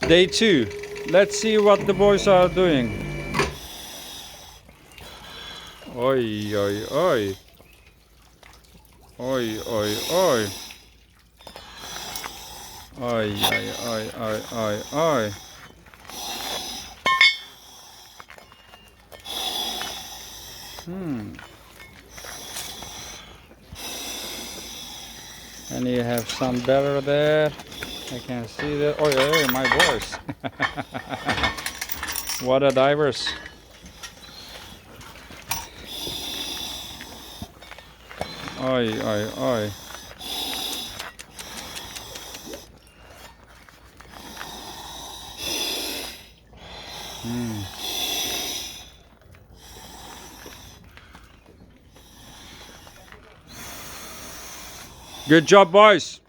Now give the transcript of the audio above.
Day 2. Let's see what the boys are doing. Oi, oi, oi. Oi, oi, oi. Oi, oi, oi, oi, oi, oi. And you have some better there. I can see that. Oh, yeah, my boys. What a divers. Oi, oi, oi. Good job, boys.